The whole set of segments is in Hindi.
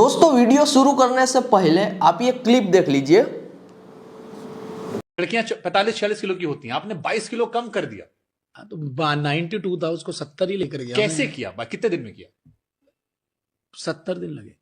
दोस्तों वीडियो शुरू करने से पहले आप ये क्लिप देख लीजिए। लड़कियां 45-46 किलो की होती हैं, आपने 22 किलो कम कर दिया। हाँ, तो 92 था, उसको 70 ही लेकर गया। कैसे किया? कितने दिन में किया? 70 दिन लगे।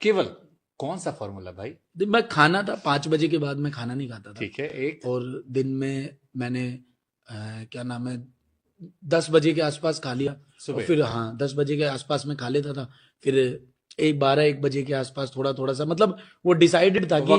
केवल कौन सा फॉर्मूला भाई? मैं खाना था 5 बजे के बाद मैं खाना नहीं खाता था। ठीक है। एक और दिन में मैंने क्या नाम है 10 बजे के आसपास खा लिया। और फिर 10 बजे के आसपास में खा लेता था। फिर 1 बजे के आसपास थोड़ा थोड़ा सा, मतलब वो डिसाइडेड था कि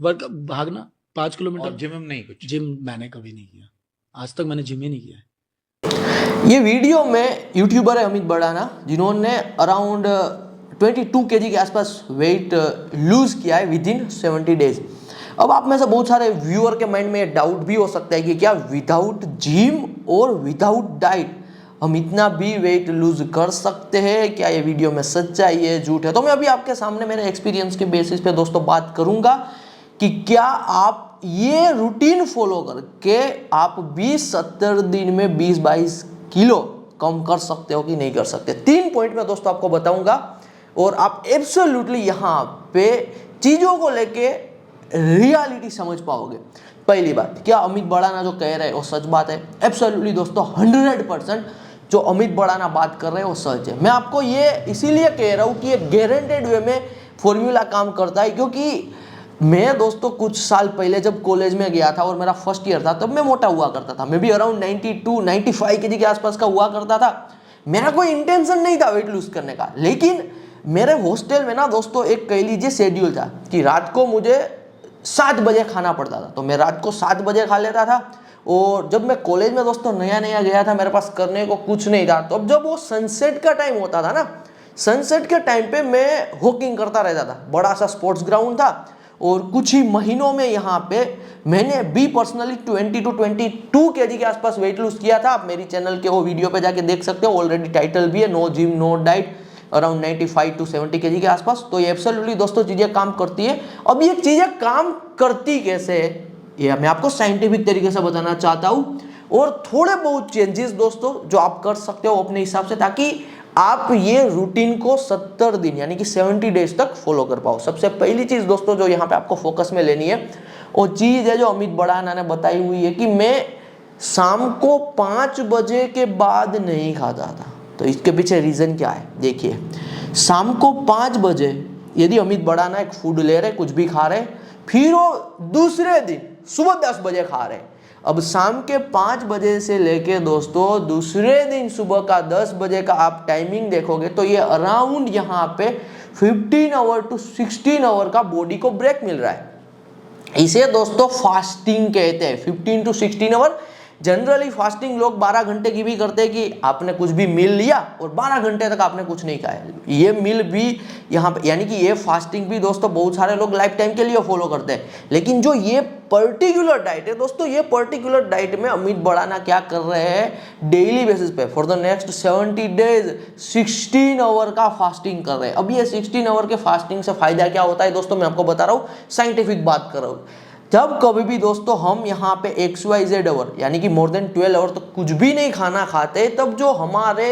वर्क भागना 5 किलोमीटर। और जिम में नहीं कुछ? जिम मैंने कभी नहीं किया, आज तक मैंने जिम ही नहीं किया। ये वीडियो में यूट्यूबर है अमित बड़ाना, जिन्होंने अराउंड 22 kg के आसपास वेट लूज किया है विद इन 70 डेज। अब आप में से बहुत सारे व्यूअर के माइंड में ये डाउट भी हो सकता है कि क्या विदाउट जिम और विदाउट डाइट हम इतना भी वेट लूज कर सकते हैं? क्या ये वीडियो में सच्चाई है, झूठ है? तो मैं अभी आपके सामने मेरे एक्सपीरियंस के बेसिस पे दोस्तों बात करूंगा कि क्या आप ये रूटीन फॉलो करके आप 20-70 दिन में 20-22 किलो कम कर सकते हो कि नहीं कर सकते। 3 पॉइंट में दोस्तों आपको बताऊंगा और आप एब्सोल्युटली यहाँ पे चीज़ों को लेके रियलिटी समझ पाओगे। पहली बात, क्या अमित बड़ाना जो कह रहे हैं वो सच बात है? एब्सोल्युटली दोस्तों 100% जो अमित बड़ाना बात कर रहे हैं वो सच है। मैं आपको ये इसीलिए कह रहा हूँ कि ये गारंटेड वे में फॉर्मूला काम करता है, क्योंकि मैं दोस्तों कुछ साल पहले जब कॉलेज में गया था और मेरा फर्स्ट ईयर था तब मैं मोटा हुआ करता था। मैं भी अराउंड 92-95 kg के आसपास का हुआ करता था। मेरा कोई इंटेंशन नहीं था वेट लूज करने का, लेकिन मेरे हॉस्टल में ना दोस्तों एक कह लीजिए शेड्यूल था कि रात को मुझे 7 बजे खाना पड़ता था, तो मैं रात को 7 बजे खा लेता था। और जब मैं कॉलेज में दोस्तों नया नया गया था, मेरे पास करने को कुछ नहीं था, तो अब जब वो सनसेट का टाइम होता था ना, सनसेट के टाइम पे मैं वॉकिंग करता रहता था। बड़ा सा स्पोर्ट्स ग्राउंड था और कुछ ही महीनों में यहाँ पे मैंने भी पर्सनली 22 kg के आसपास वेट लूज किया था। आप मेरी चैनल के वो वीडियो पे जाके देख सकते हो, ऑलरेडी टाइटल भी है, no gym no diet, around 95-70 kg के आसपास। तो ये एब्सोल्युटली दोस्तों चीजें काम करती है। अब ये चीजें काम करती कैसे है ये मैं आपको साइंटिफिक तरीके से बताना चाहता हूँ, और थोड़े बहुत चेंजेस दोस्तों जो आप कर सकते हो अपने हिसाब से, ताकि आप ये रूटीन को 70 दिन यानी कि 70 डेज तक फॉलो कर पाओ। सबसे पहली चीज दोस्तों जो यहाँ पे आपको फोकस में लेनी है वो चीज है जो अमित बड़ाना ने बताई हुई है कि मैं शाम को 5 बजे के बाद नहीं खाता था। तो इसके पीछे रीजन क्या है देखिए। शाम को 5 बजे यदि अमित बड़ाना एक फूड ले रहे, कुछ भी खा रहे, फिर वो दूसरे दिन सुबह 10 बजे खा रहे, अब शाम के 5 बजे से लेके दोस्तों दूसरे दिन सुबह का 10 बजे का आप टाइमिंग देखोगे तो ये अराउंड यहाँ पे 15 आवर टू 16 आवर का बॉडी को ब्रेक मिल रहा है। इसे दोस्तों फास्टिंग कहते हैं। 15 to 16 आवर जनरली फास्टिंग लोग 12 घंटे की भी करते हैं कि आपने कुछ भी मील लिया और 12 घंटे तक आपने कुछ नहीं खाया। ये मील भी यहाँ पे यानी कि ये फास्टिंग भी दोस्तों बहुत सारे लोग लाइफ टाइम के लिए फॉलो करते हैं। लेकिन जो ये पर्टिकुलर डाइट है दोस्तों, ये पर्टिकुलर डाइट में अमित बड़ाना क्या कर रहे हैं, डेली बेसिस पे for the next 70 days 16 hour का फास्टिंग कर रहे हैं। अब ये 16 आवर के फास्टिंग से फायदा क्या होता है दोस्तों, मैं आपको बता रहा हूँ, साइंटिफिक बात कर रहा हूँ। जब कभी भी दोस्तों हम यहाँ पे XYZ आवर यानी कि मोर देन 12 आवर तक कुछ भी नहीं खाना खाते, तब जो हमारे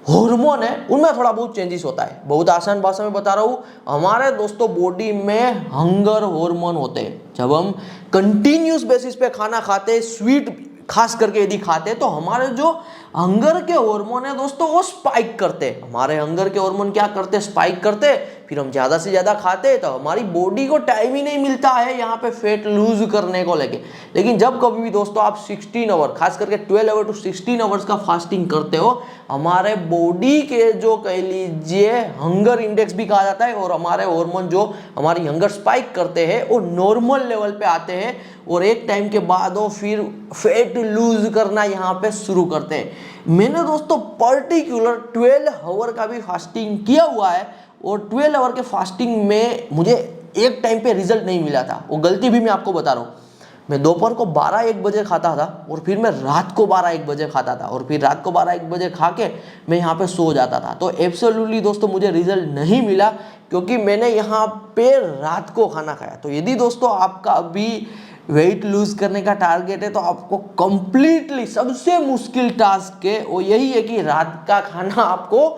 हार्मोन है उनमें थोड़ा बहुत चेंजेस होता है। बहुत आसान भाषा में बता रहा हूँ, हमारे दोस्तों बॉडी में हंगर हार्मोन होते हैं। जब हम कंटिन्यूस बेसिस पे खाना खाते, स्वीट खास करके यदि खाते, तो हमारे जो हंगर के हार्मोन है दोस्तों वो स्पाइक करते हैं। हमारे हंगर के हार्मोन क्या करते हैं, स्पाइक करते, फिर हम ज़्यादा से ज़्यादा खाते, तो हमारी बॉडी को टाइम ही नहीं मिलता है यहाँ पे फैट लूज करने को लेके। लेकिन जब कभी भी दोस्तों आप 16 आवर खास करके 12 आवर टू 16 आवर्स का फास्टिंग करते हो, हमारे बॉडी के जो कह लीजिए हंगर इंडेक्स भी कहा जाता है, और हमारे हार्मोन जो हमारी हंगर स्पाइक करते हैं वो नॉर्मल लेवल पे आते हैं, और एक टाइम के बाद वो फिर फैट लूज करना यहाँ पे शुरू करते हैं। मैंने दोस्तों पर्टिकुलर 12 आवर का भी फास्टिंग किया हुआ है, और 12 आवर के फास्टिंग में मुझे एक टाइम पे रिजल्ट नहीं मिला था। वो गलती भी मैं आपको बता रहा हूँ। मैं दोपहर को 12-1 बजे खाता था, और फिर मैं रात को 12-1 बजे खाता था, और फिर रात को 12-1 बजे खा के मैं यहाँ पे सो जाता था। तो एब्सोल्युटली दोस्तों मुझे रिजल्ट नहीं मिला, क्योंकि मैंने यहाँ पे रात को खाना खाया। तो यदि दोस्तों आपका अभी वेट लूज करने का टारगेट है, तो आपको कंप्लीटली सबसे मुश्किल टास्क है वो यही है कि रात का खाना आपको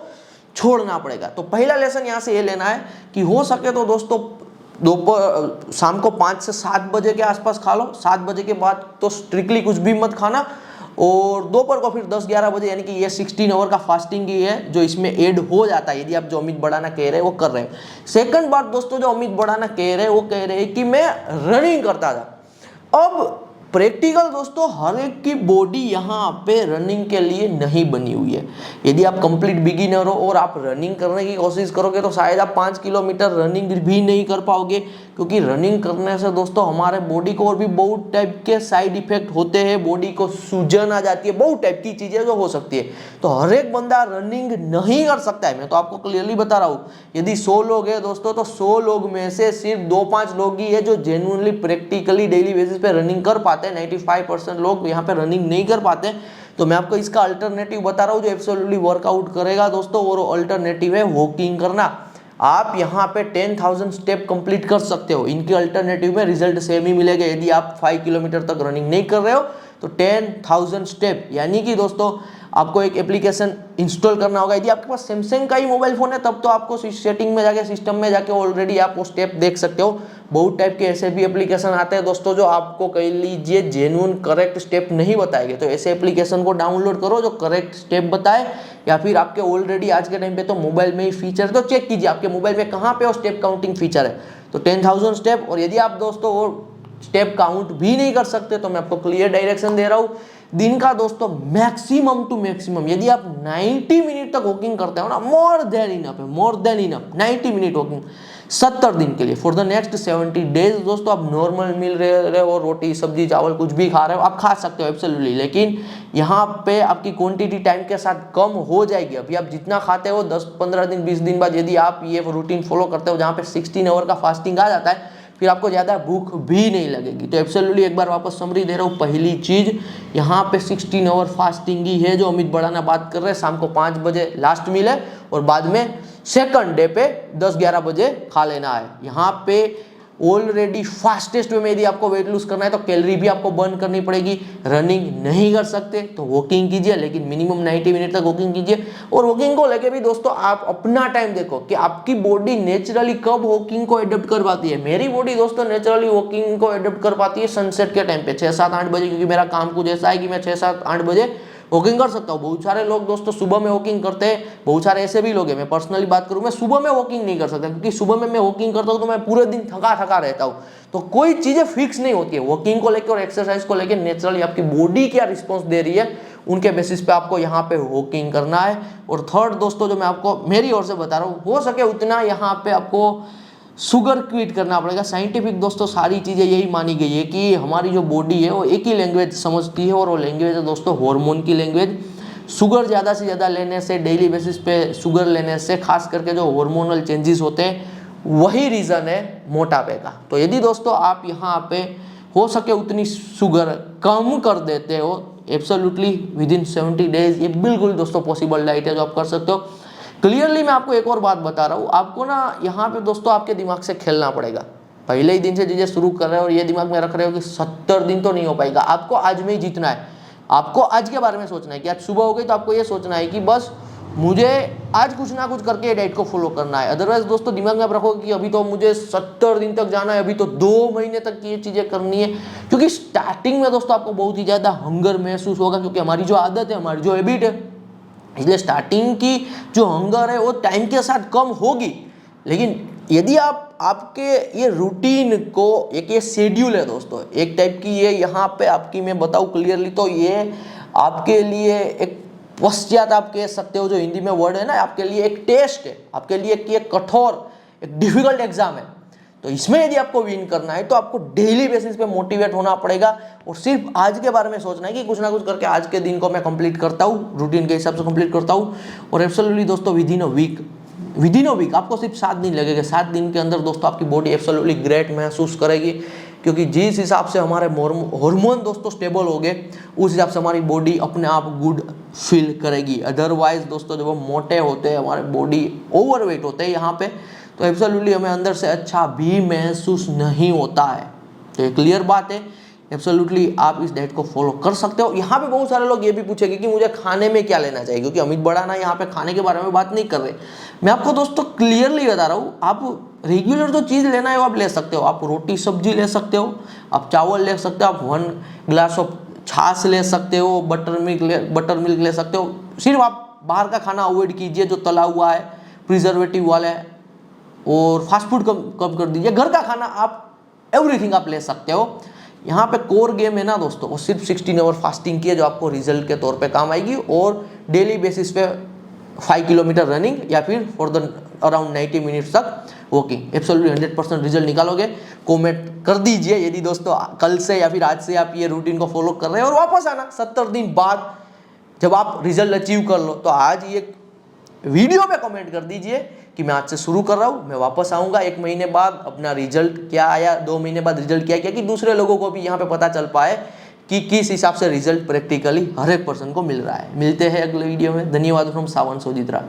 छोड़ना पड़ेगा। तो पहला लेसन यहाँ से ये लेना है कि हो सके तो दोस्तों दोपहर शाम को 5 से 7 बजे के आसपास खा लो, 7 बजे के बाद तो स्ट्रिक्टली कुछ भी मत खाना, और दोपहर को फिर 10-11 बजे, यानी कि ये 16 आवर का फास्टिंग ही है जो इसमें ऐड हो जाता है, यदि आप जो अमित बड़ाना कह रहे हैं वो कर रहे हैं। सेकंड बात दोस्तों, जो अमित बड़ाना कह रहे हैं वो कह रहे हैं कि मैं रनिंग करता था। अब प्रैक्टिकल दोस्तों, हर एक की बॉडी यहाँ पे रनिंग के लिए नहीं बनी हुई है। यदि आप कंप्लीट बिगिनर हो और आप रनिंग करने की कोशिश करोगे तो शायद आप 5 किलोमीटर रनिंग भी नहीं कर पाओगे, क्योंकि रनिंग करने से दोस्तों हमारे बॉडी को और भी बहुत टाइप के साइड इफेक्ट होते हैं, बॉडी को सूजन आ जाती है, बहुत टाइप की चीज़ें जो हो सकती है। तो हर एक बंदा रनिंग नहीं कर सकता है, मैं तो आपको क्लियरली बता रहा हूँ। यदि 100 लोग हैं दोस्तों तो 100 लोग में से सिर्फ 2-5 लोग ही है जो जेन्युइनली प्रैक्टिकली डेली बेसिस पे रनिंग कर पाते हैं। 95% लोग यहाँ पे रनिंग नहीं कर पाते। तो मैं आपको इसका अल्टरनेटिव बता रहा हूँ जो एब्सोल्युटली वर्कआउट करेगा दोस्तों, और अल्टरनेटिव है वॉकिंग करना। आप यहाँ पे 10,000 स्टेप कंप्लीट कर सकते हो। इनके अल्टरनेटिव में रिजल्ट सेम ही मिलेगा। यदि आप 5 किलोमीटर तक रनिंग नहीं कर रहे हो तो 10,000 स्टेप, यानी कि दोस्तों आपको एक एप्लीकेशन इंस्टॉल करना होगा। यदि आपके पास सैमसंग का ही मोबाइल फोन है तब तो आपको सेटिंग में जाके, सिस्टम में जाके ऑलरेडी आप वो स्टेप देख सकते हो। बहुत टाइप के ऐसे भी एप्लीकेशन आते हैं दोस्तों जो आपको कह लीजिए जेन्युइन करेक्ट स्टेप नहीं बताएंगे। तो ऐसे एप्लीकेशन को डाउनलोड करो जो करेक्ट स्टेप बताए, या फिर आपके ऑलरेडी आज के टाइम पे तो मोबाइल में ही फीचर, तो चेक कीजिए आपके मोबाइल में कहाँ पे वो स्टेप काउंटिंग फीचर है। तो 10,000 स्टेप, और यदि आप दोस्तों वो स्टेप काउंट भी नहीं कर सकते तो मैं आपको क्लियर डायरेक्शन दे रहा हूँ। दिन का दोस्तों मैक्सिमम टू मैक्सिमम यदि आप 90 मिनट तक वॉकिंग करते हो ना, मोर देन इनफ है, more than enough. 90 minute walking 70 दिन के लिए, फॉर द नेक्स्ट 70 डेज दोस्तों आप नॉर्मल मील रहे हो, रोटी सब्जी चावल कुछ भी खा रहे हो, आप खा सकते हो एब्सोल्युटली, लेकिन यहाँ पे आपकी क्वांटिटी टाइम के साथ कम हो जाएगी। अभी आप जितना खाते हो 10-15 दिन 20 दिन बाद यदि आप ये रूटीन फॉलो करते हो जहाँ पे 16 आवर का फास्टिंग आ जाता है, फिर आपको ज़्यादा भूख भी नहीं लगेगी। तो एब्सोल्युटली एक बार वापस समरी दे रहा हूँ। पहली चीज़ यहाँ पे 16 आवर फास्टिंग ही है जो अमित बड़ाना बात कर रहे हैं। शाम को 5 बजे लास्ट मील है और बाद में सेकंड डे पे 10-11 बजे खा लेना है। यहाँ पे ऑलरेडी फास्टेस्ट वे में यदि आपको वेट लूज करना है तो कैलोरी भी आपको बर्न करनी पड़ेगी। रनिंग नहीं कर सकते तो वॉकिंग कीजिए, लेकिन मिनिमम 90 मिनट तक वॉकिंग कीजिए। और वॉकिंग को लेके भी दोस्तों आप अपना टाइम देखो कि आपकी बॉडी नेचुरली कब वॉकिंग को एडप्ट कर पाती है। मेरी बॉडी दोस्तों नेचुरली वॉकिंग को एडप्ट कर पाती है सनसेट के टाइम पे 6-7-8 बजे, क्योंकि मेरा काम कुछ ऐसा है कि मैं 6-7-8 बजे वॉकिंग कर सकता हूँ। बहुत सारे लोग दोस्तों सुबह में वॉकिंग करते हैं, बहुत सारे ऐसे भी लोग हैं। मैं पर्सनली बात करूँ, मैं सुबह में वॉकिंग नहीं कर सकता, क्योंकि सुबह में मैं वॉकिंग करता हूँ तो मैं पूरे दिन थका थका रहता हूँ। तो कोई चीज़ें फिक्स नहीं होती है वॉकिंग को लेकर और एक्सरसाइज को लेकर। नेचुरली आपकी बॉडी क्या रिस्पॉन्स दे रही है उनके बेसिस पे आपको यहाँ पे वॉकिंग करना है। और थर्ड दोस्तों जो मैं आपको मेरी ओर से बता रहा हूँ, हो सके उतना यहाँ पे आपको शुगर क्विट करना पड़ेगा। साइंटिफिक दोस्तों सारी चीज़ें यही मानी गई है कि हमारी जो बॉडी है वो एक ही लैंग्वेज समझती है, और वो लैंग्वेज है दोस्तों हार्मोन की लैंग्वेज। शुगर ज़्यादा से ज़्यादा लेने से, डेली बेसिस पे शुगर लेने से, खास करके जो हार्मोनल चेंजेस होते हैं वही रीज़न है मोटापे का। तो यदि दोस्तों आप यहाँ पे हो सके उतनी शुगर कम कर देते हो एब्सोल्युटली विदिन 70 डेज, ये बिल्कुल दोस्तों पॉसिबल डाइट है जो आप कर सकते हो। क्लियरली मैं आपको एक और बात बता रहा हूँ, आपको ना यहाँ पे दोस्तों आपके दिमाग से खेलना पड़ेगा। पहले ही दिन से चीज़ें शुरू कर रहे हो और ये दिमाग में रख रहे हो कि 70 दिन तो नहीं हो पाएगा। आपको आज में ही जीतना है, आपको आज के बारे में सोचना है कि आज सुबह हो गई तो आपको ये सोचना है कि बस मुझे आज कुछ ना कुछ करके डाइट को फॉलो करना है। अदरवाइज दोस्तों दिमाग में आप रखोगे कि अभी तो मुझे 70 दिन तक जाना है, अभी तो 2 महीने तक ये चीज़ें करनी है, क्योंकि स्टार्टिंग में दोस्तों आपको बहुत ही ज़्यादा हंगर महसूस होगा, क्योंकि हमारी जो आदत है, हमारी जो हैबिट है, इसलिए स्टार्टिंग की जो हंगर है वो टाइम के साथ कम होगी। लेकिन यदि आप आपके ये रूटीन को, एक ये शेड्यूल है दोस्तों, एक टाइप की ये यहाँ पे आपकी मैं बताऊँ क्लियरली तो ये आपके लिए एक पश्चात आप कह सकते हो, जो हिंदी में वर्ड है ना, आपके लिए एक टेस्ट है, आपके लिए एक कठोर एक डिफिकल्ट एग्जाम है। तो इसमें यदि आपको विन करना है तो आपको डेली बेसिस पे मोटिवेट होना पड़ेगा और सिर्फ आज के बारे में सोचना है कि कुछ ना कुछ करके आज के दिन को मैं कंप्लीट करता हूँ, रूटीन के हिसाब से कंप्लीट करता हूँ। और एब्सोल्युटली दोस्तों विद इन अ वीक आपको सिर्फ 7 दिन लगेगा। 7 दिन के अंदर दोस्तों आपकी बॉडी एब्सोल्युटली ग्रेट महसूस करेगी, क्योंकि जिस हिसाब से हमारे हार्मोन दोस्तों स्टेबल हो गए उस हिसाब से हमारी बॉडी अपने आप गुड फील करेगी। अदरवाइज दोस्तों जब हम मोटे होते हैं, हमारे बॉडी ओवरवेट होते हैं यहाँ पे, तो एब्सोल्युटली हमें अंदर से अच्छा भी महसूस नहीं होता है। तो ये क्लियर बात है। एब्सोल्युटली आप इस डाइट को फॉलो कर सकते हो। यहाँ पे बहुत सारे लोग ये भी पूछेंगे कि मुझे खाने में क्या लेना चाहिए, क्योंकि अमित बड़ाना यहाँ पे खाने के बारे में बात नहीं कर रहे। मैं आपको दोस्तों क्लियरली बता रहा हूँ, आप रेगुलर जो चीज़ लेना है वो आप ले सकते हो। आप रोटी सब्जी ले सकते हो, आप चावल ले सकते हो, आप 1 ग्लास ऑफ छाछ ले सकते हो, बटर मिल्क ले सकते हो। सिर्फ आप बाहर का खाना अवॉइड कीजिए जो तला हुआ है, प्रिजर्वेटिव वाला है, और फास्ट फूड कम कर दीजिए। घर का खाना आप एवरीथिंग आप ले सकते हो। यहाँ पे कोर गेम है ना दोस्तों, वो सिर्फ 16 आवर फास्टिंग की है, जो आपको रिजल्ट के तौर पे काम आएगी, और डेली बेसिस पे 5 किलोमीटर रनिंग या फिर फॉर द अराउंड 90 मिनट्स तक वॉकिंग। एब्सोल्युटली 100% रिजल्ट निकालोगे। कमेंट कर दीजिए यदि दोस्तों कल से या फिर आज से आप ये रूटीन को फॉलो कर रहे हैं, और वापस आना 70 दिन बाद जब आप रिजल्ट अचीव कर लो, तो आज ये वीडियो पे कमेंट कर दीजिए कि मैं आज से शुरू कर रहा हूँ, मैं वापस आऊँगा 1 महीने बाद, अपना रिजल्ट क्या आया, 2 महीने बाद रिजल्ट क्या, कि दूसरे लोगों को भी यहाँ पे पता चल पाए कि किस हिसाब से रिजल्ट प्रैक्टिकली हर एक पर्सन को मिल रहा है। मिलते हैं अगले वीडियो में। धन्यवाद फ्रॉम सावन सोजित्रा।